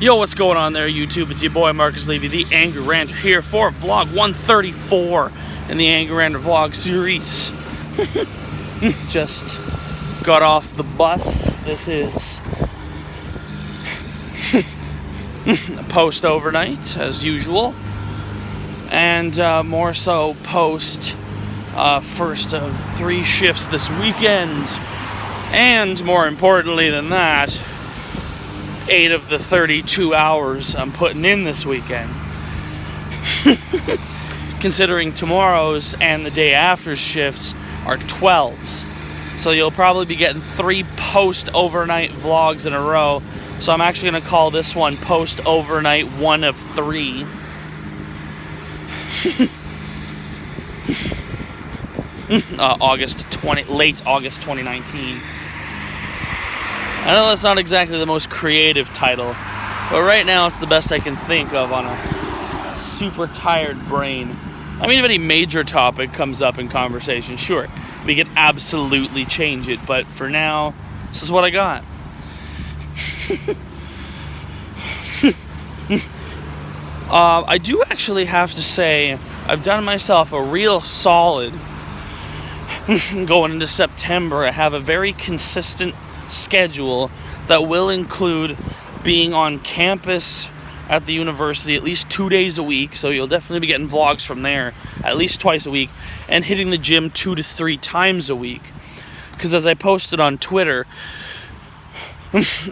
Yo, what's going on there, YouTube? It's your boy Marcus Levy, the Angry Ranter, here for vlog 134 in the Angry Ranter Vlog series. Just got off the bus. This is post overnight, as usual, and more so post first of 3 shifts this weekend, and more importantly than that, 8 of the 32 hours I'm putting in this weekend. Considering tomorrow's and the day after's shifts are 12s. So you'll probably be getting 3 post-overnight vlogs in a row. So I'm actually going to call this one post-overnight 1 of 3. Late August 2019. I know that's not exactly the most creative title, but right now it's the best I can think of on a super tired brain. I mean, if any major topic comes up in conversation, sure, we could absolutely change it, but for now, this is what I got. I do actually have to say, I've done myself a real solid going into September. I have a very consistent schedule that will include being on campus at the university at least 2 days a week, so you'll definitely be getting vlogs from there at least twice a week, and hitting the gym 2 to 3 times a week. Because as I posted on Twitter,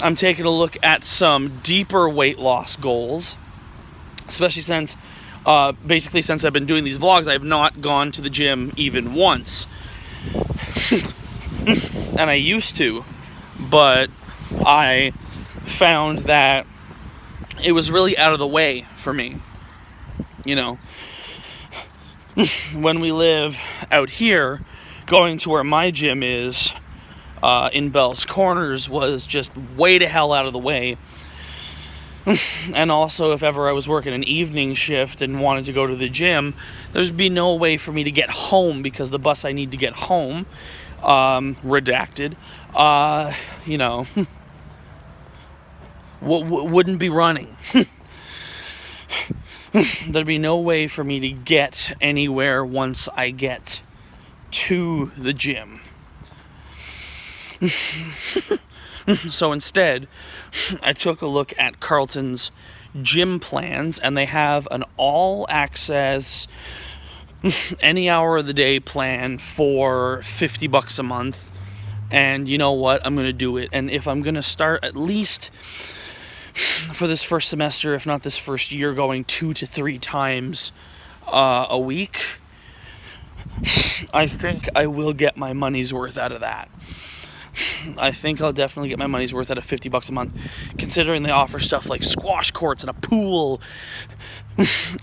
I'm taking a look at some deeper weight loss goals, especially since since I've been doing these vlogs, I have not gone to the gym even once. And I used to, but I found that it was really out of the way for me. You know, when we live out here, going to where my gym is in Bell's Corners was just way to hell out of the way. And also, if ever I was working an evening shift and wanted to go to the gym, there'd be no way for me to get home because the bus I need to get home, redacted, wouldn't be running. There'd be no way for me to get anywhere once I get to the gym. So instead, I took a look at Carlton's gym plans, and they have an all-access, any hour of the day plan for $50 a month. And you know what? I'm going to do it. And if I'm going to start at least for this first semester, if not this first year, going 2 to 3 times a week, I think I will get my money's worth out of that. I think I'll definitely get my money's worth out of $50 a month, considering they offer stuff like squash courts and a pool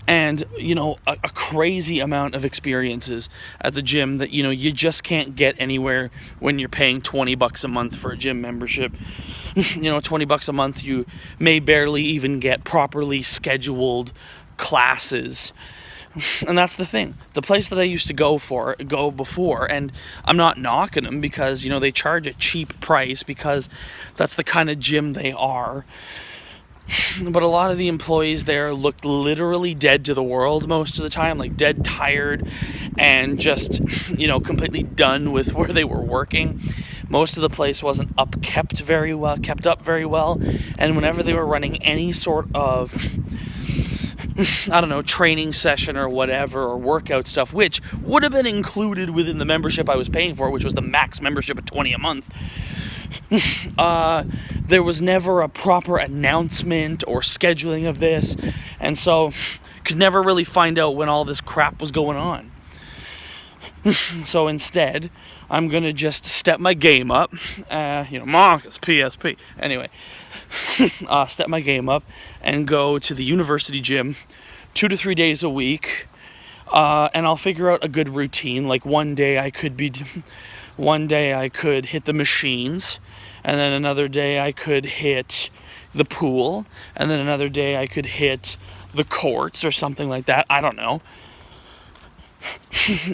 and, a crazy amount of experiences at the gym that, you just can't get anywhere when you're paying $20 a month for a gym membership. $20 a month, you may barely even get properly scheduled classes. And that's the thing. The place that I used to go before, and I'm not knocking them because, they charge a cheap price because that's the kind of gym they are. But a lot of the employees there looked literally dead to the world most of the time, like dead tired and just, completely done with where they were working. Most of the place wasn't kept up very well. And whenever they were running any sort of training session or whatever, or workout stuff, which would have been included within the membership I was paying for, which was the max membership of $20 a month, there was never a proper announcement or scheduling of this, and so could never really find out when all this crap was going on. So instead, I'm going to just step my game up, Marcus, PSP, anyway, step my game up and go to the university gym 2 to 3 days a week, and I'll figure out a good routine. Like one day I could hit the machines, and then another day I could hit the pool, and then another day I could hit the courts or something like that. I don't know.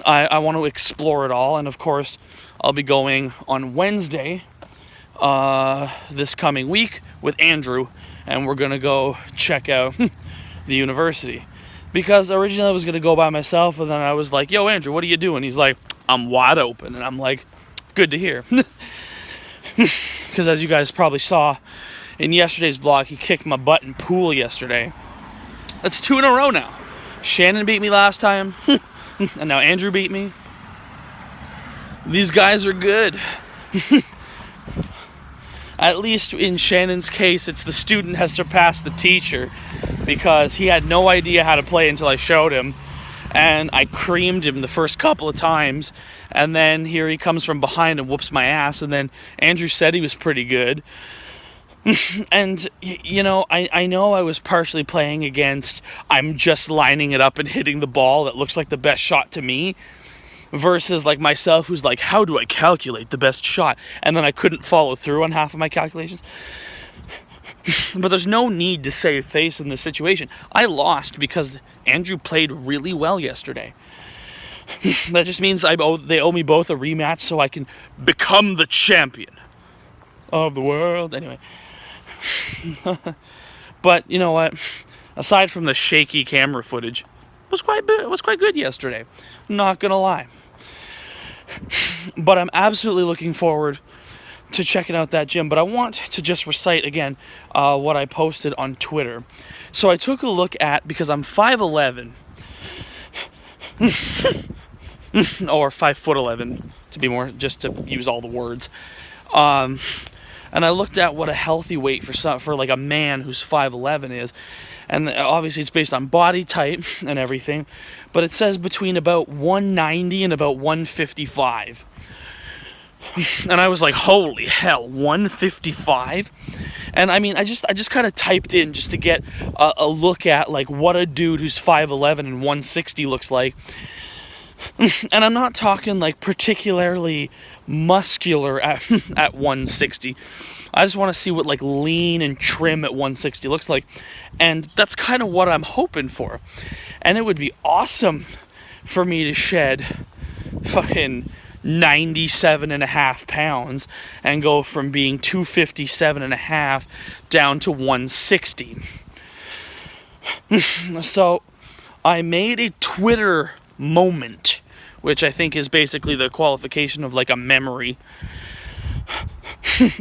I want to explore it all, and of course I'll be going on Wednesday this coming week with Andrew and we're gonna go check out the university. Because originally I was gonna go by myself, and then I was like, yo, Andrew, what are you doing? He's like, I'm wide open. And I'm like, good to hear. Because as you guys probably saw in yesterday's vlog, he kicked my butt in pool yesterday. That's 2 in a row now. Shannon beat me last time, and now Andrew beat me. These guys are good. At least in Shannon's case, it's the student has surpassed the teacher, because he had no idea how to play until I showed him, and I creamed him the first couple of times, and then here he comes from behind and whoops my ass, and then Andrew said he was pretty good. And, you know, I know I was partially playing against I'm just lining it up and hitting the ball that looks like the best shot to me, versus like myself who's like, how do I calculate the best shot? And then I couldn't follow through on half of my calculations. But there's no need to save face in this situation. I lost because Andrew played really well yesterday. That just means they owe me both a rematch so I can become the champion of the world. Anyway. But you know what? Aside from the shaky camera footage, it was quite good yesterday. Not gonna lie. But I'm absolutely looking forward to checking out that gym. But I want to just recite again what I posted on Twitter. So I took a look at, because I'm 5'11", or 5'11", to be more, just to use all the words. And I looked at what a healthy weight for like a man who's 5'11" is. And obviously it's based on body type and everything, but it says between about 190 and about 155. And I was like, holy hell, 155? And I mean, I just kind of typed in just to get a look at like what a dude who's 5'11 and 160 looks like. And I'm not talking like particularly muscular at 160. I just want to see what like lean and trim at 160 looks like. And that's kind of what I'm hoping for. And it would be awesome for me to shed fucking 97.5 pounds and go from being 257.5 down to 160. So I made a Twitter moment, which I think is basically the qualification of like a memory,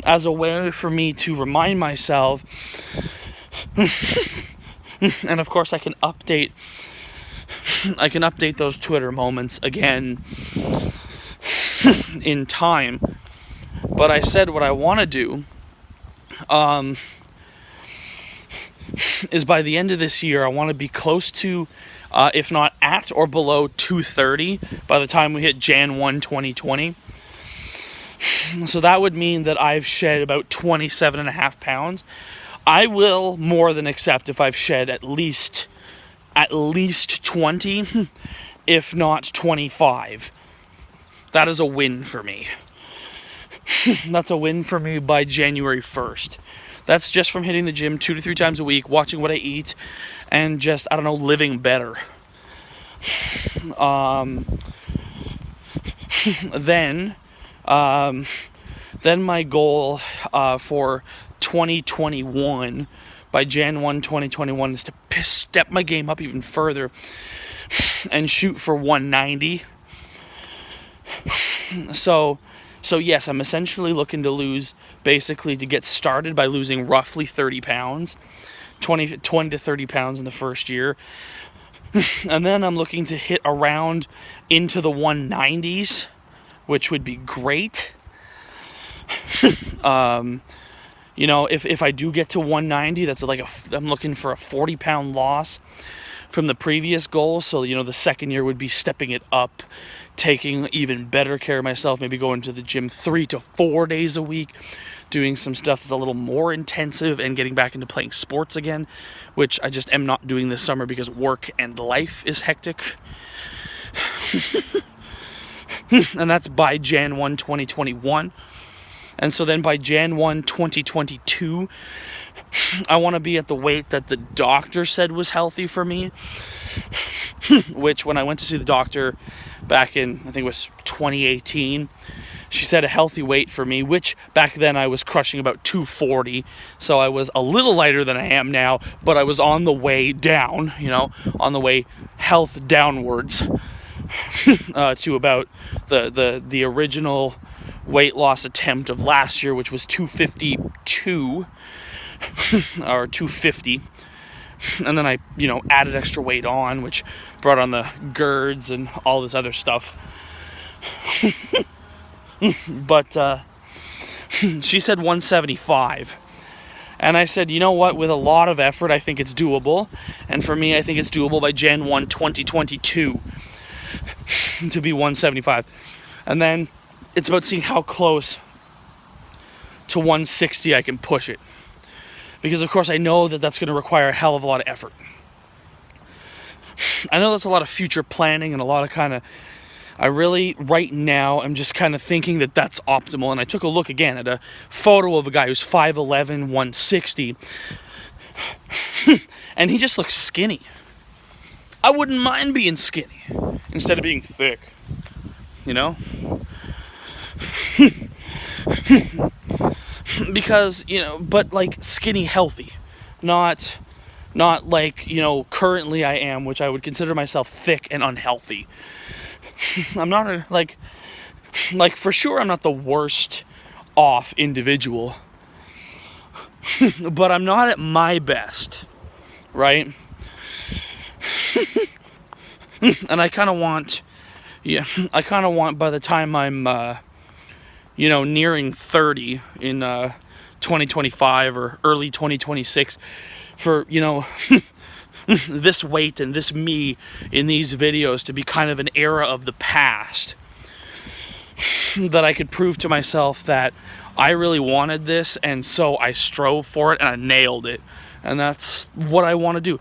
as a way for me to remind myself. And of course I can update those Twitter moments again in time. But I said what I want to do is by the end of this year I want to be close to, if not at or below 230 by the time we hit Jan 1, 2020. So that would mean that I've shed about 27.5 pounds. I will more than accept if I've shed at least 20, if not 25. That is a win for me. That's a win for me by January 1st. That's just from hitting the gym 2 to 3 times a week, watching what I eat, and just, I don't know, living better. Then my goal for 2021, by Jan 1, 2021, is to step my game up even further and shoot for 190. So yes, I'm essentially looking to lose, basically to get started by losing roughly 30 pounds, 20 to 30 pounds in the first year. And then I'm looking to hit around into the 190s, which would be great. You know, if I do get to 190, that's like I'm looking for a 40-pound loss from the previous goal. So, you know, the second year would be stepping it up, taking even better care of myself, maybe going to the gym 3 to 4 days a week, doing some stuff that's a little more intensive, and getting back into playing sports again, which I just am not doing this summer because work and life is hectic. And that's by Jan 1, 2021. And so then by Jan 1, 2022, I want to be at the weight that the doctor said was healthy for me. Which, when I went to see the doctor back in, I think it was 2018, she said a healthy weight for me, which back then I was crushing about 240. So I was a little lighter than I am now, but I was on the way down, you know, on the way health downwards to about the original weight loss attempt of last year, which was 252 or 250. And then I, you know, added extra weight on, which brought on the girds and all this other stuff. But she said 175. And I said, you know what, with a lot of effort, I think it's doable. And for me, I think it's doable by Jan 1, 2022 to be 175. And then it's about seeing how close to 160 I can push it. Because, of course, I know that that's going to require a hell of a lot of effort. I know that's a lot of future planning and a lot of kind of... I really, right now, I'm just kind of thinking that that's optimal. And I took a look again at a photo of a guy who's 5'11", 160. And he just looks skinny. I wouldn't mind being skinny instead of being thick. You know? Because, you know, but like skinny healthy. Not like, you know, currently I am, which I would consider myself thick and unhealthy. I'm not like for sure I'm not the worst off individual, but I'm not at my best, right? And I kind of want by the time I'm, you know, nearing 30 in 2025 or early 2026 for, you know, this weight and this me in these videos to be kind of an era of the past, that I could prove to myself that I really wanted this, and so I strove for it and I nailed it. And that's what I want to do.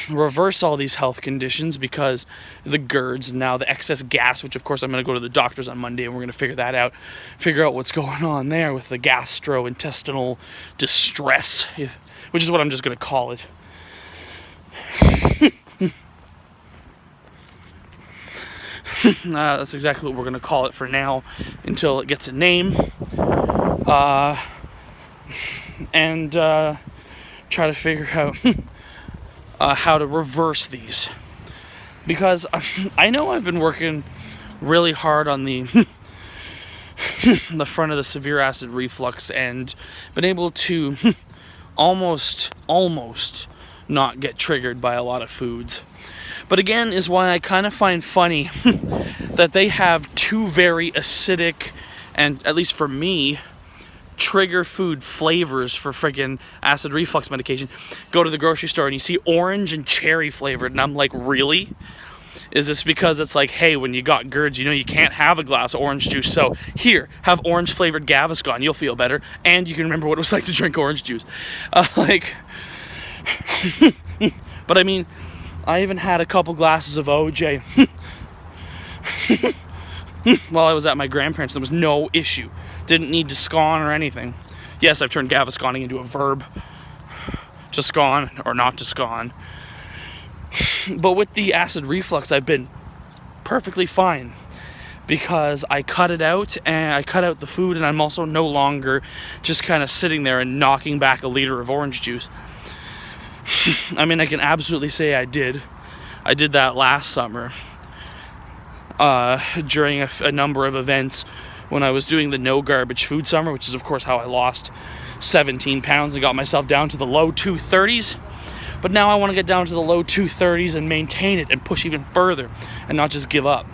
Reverse all these health conditions, because the GERDs, now the excess gas, which of course I'm going to go to the doctors on Monday and we're going to figure that out, figure out what's going on there with the gastrointestinal distress, which is what I'm just going to call it. That's exactly what we're going to call it for now until it gets a name, and try to figure out how to reverse these, because I know I've been working really hard on the the front of the severe acid reflux and been able to almost not get triggered by a lot of foods. But again, is why I kind of find funny that they have two very acidic, and at least for me, trigger food flavors for freaking acid reflux medication. Go to the grocery store and you see orange and cherry flavored, and I'm like, really? Is this because it's like, hey, when you got GERDs, you know you can't have a glass of orange juice, so here, have orange flavored Gaviscon, you'll feel better, and you can remember what it was like to drink orange juice. But I mean, I even had a couple glasses of OJ while I was at my grandparents'. There was no issue. Didn't need to scone or anything. Yes, I've turned Gavisconing into a verb. To scone or not to scone. But with the acid reflux, I've been perfectly fine, because I cut it out, and I cut out the food, and I'm also no longer just kind of sitting there and knocking back a liter of orange juice. I mean, I can absolutely say I did. I did that last summer during a number of events when I was doing the no garbage food summer, which is of course how I lost 17 pounds and got myself down to the low 230s. But now I want to get down to the low 230s and maintain it and push even further and not just give up.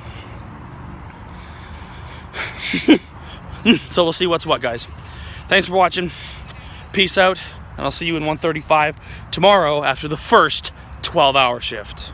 So we'll see what's what, guys. Thanks for watching. Peace out. And I'll see you in 135 tomorrow after the first 12-hour shift.